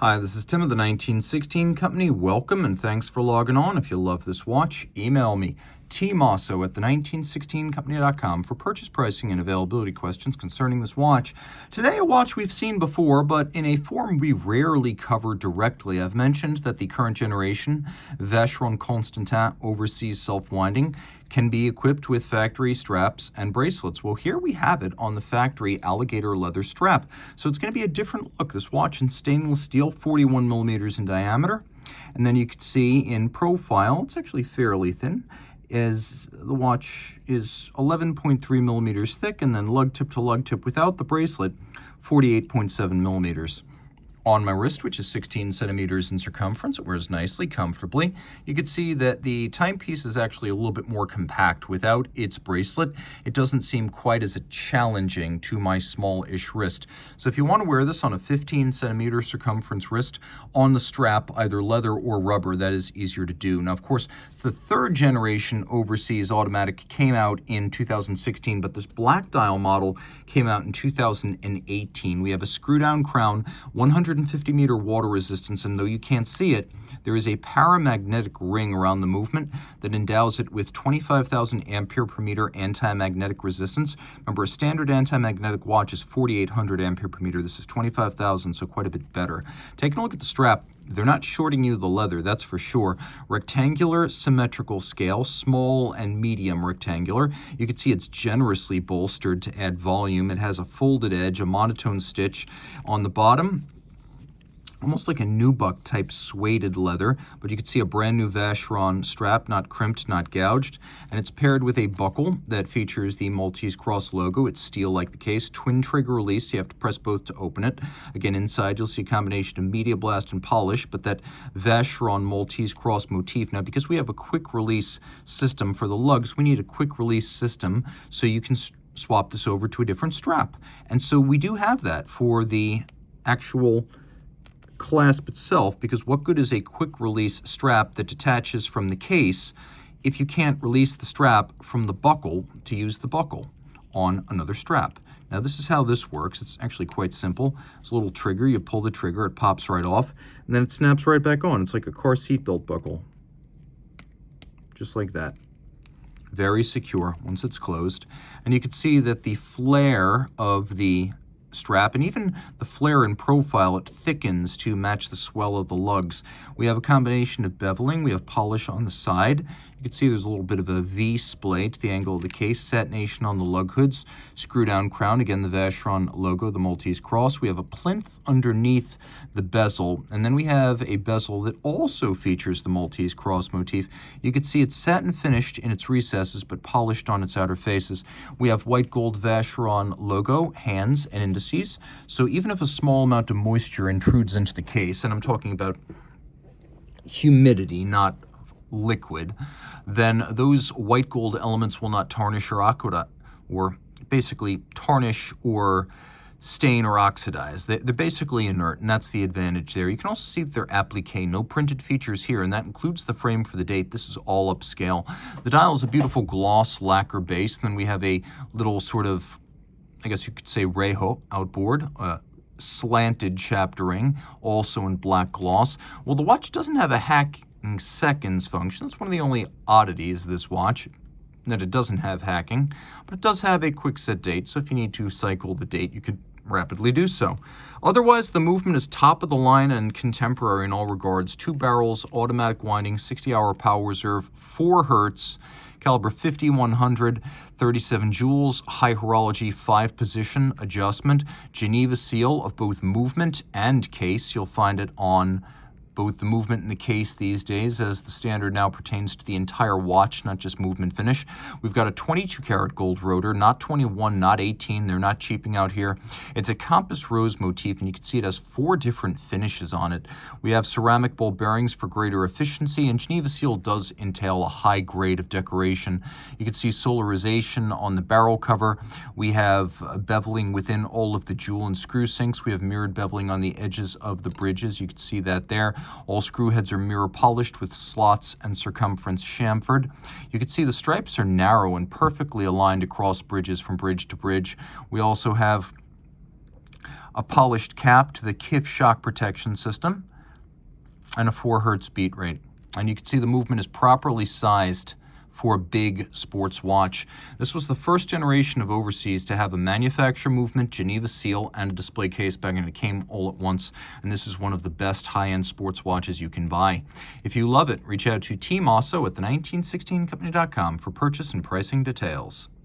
Hi, this is Tim of the 1916 Company. Welcome and thanks for logging on. If you love this watch, email me, Team Mosso at the1916company.com for purchase pricing and availability questions concerning this watch. Today, a watch we've seen before, but in a form we rarely cover directly. I've mentioned that the current generation Vacheron Constantin Overseas self-winding can be equipped with factory straps and bracelets. Well, here we have it on the factory alligator leather strap. So it's going to be a different look. This watch in stainless steel, 41 millimeters in diameter. And then you can see in profile, it's actually fairly thin, as the watch is 11.3 millimeters thick, and then lug tip to lug tip without the bracelet, 48.7 millimeters. On my wrist, which is 16 centimeters in circumference, it wears nicely, comfortably. You can see that the timepiece is actually a little bit more compact without its bracelet. It doesn't seem quite as challenging to my small-ish wrist. So if you want to wear this on a 15 centimeter circumference wrist on the strap, either leather or rubber, that is easier to do. Now, of course, the third generation Overseas automatic came out in 2016, but this black dial model came out in 2018. We have a screw-down crown, 150 meter water resistance, and though you can't see it, there is a paramagnetic ring around the movement that endows it with 25,000 ampere per meter anti-magnetic resistance. Remember, a standard anti-magnetic watch is 4,800 ampere per meter. This is 25,000, so quite a bit better. Taking a look at the strap, they're not shorting you the leather, that's for sure. Rectangular symmetrical scale, small and medium rectangular. You can see it's generously bolstered to add volume. It has a folded edge, a monotone stitch on the bottom, almost like a nubuck type suede leather, but you can see a brand new Vacheron strap, not crimped, not gouged, and it's paired with a buckle that features the Maltese cross logo. It's steel like the case, twin trigger release, so you have to press both to open it. Again, inside you'll see a combination of media blast and polish, but that Vacheron Maltese cross motif. Now, because we have a quick release system for the lugs, we need a quick release system so you can swap this over to a different strap. And so we do have that for the actual clasp itself, because what good is a quick release strap that detaches from the case if you can't release the strap from the buckle to use the buckle on another strap? Now, this is how this works. It's actually quite simple. It's a little trigger. You pull the trigger, it pops right off, and then it snaps right back on. It's like a car seatbelt buckle, just like that. Very secure once it's closed. And you can see that the flare of the strap, and even the flare in profile, it thickens to match the swell of the lugs. We have a combination of beveling. We have polish on the side. You can see there's a little bit of a V splay to the angle of the case. Satination on the lug hoods. Screw down crown. Again, the Vacheron logo, the Maltese cross. We have a plinth underneath the bezel, and then we have a bezel that also features the Maltese cross motif. You can see it's satin finished in its recesses, but polished on its outer faces. We have white gold Vacheron logo, hands, and indices. So even if a small amount of moisture intrudes into the case, and I'm talking about humidity, not liquid, then those white gold elements will not tarnish or basically tarnish or stain or oxidize. They're basically inert, and that's the advantage there. You can also see that they're applique, no printed features here, and that includes the frame for the date. This is all upscale. The dial is a beautiful gloss lacquer base. Then we have a little sort of, I guess you could say, Rejo outboard, slanted chapter ring, also in black gloss. Well, the watch doesn't have a hacking seconds function. It's one of the only oddities of this watch, that it doesn't have hacking, but it does have a quick set date, so if you need to cycle the date, you could rapidly do so. Otherwise, the movement is top of the line and contemporary in all regards. 2 barrels, automatic winding, 60-hour power reserve, 4 hertz, caliber 50-100, 37 joules, high horology, 5-position adjustment, Geneva seal of both movement and case. You'll find it on both the movement and the case these days, as the standard now pertains to the entire watch, not just movement finish. We've got a 22 karat gold rotor, not 21, not 18. They're not cheaping out here. It's a compass rose motif, and you can see it has 4 different finishes on it. We have ceramic ball bearings for greater efficiency, and Geneva seal does entail a high grade of decoration. You can see solarization on the barrel cover. We have beveling within all of the jewel and screw sinks. We have mirrored beveling on the edges of the bridges. You can see that there. All screw heads are mirror polished with slots and circumference chamfered. You can see the stripes are narrow and perfectly aligned across bridges from bridge to bridge. We also have a polished cap to the KIF shock protection system, and a 4 hertz beat rate. And you can see the movement is properly sized for a big sports watch. This was the first generation of Overseas to have a manufacturer movement, Geneva seal, and a display case back, and it came all at once. And this is one of the best high-end sports watches you can buy. If you love it, reach out to Team Mosso at the 1916company.com for purchase and pricing details.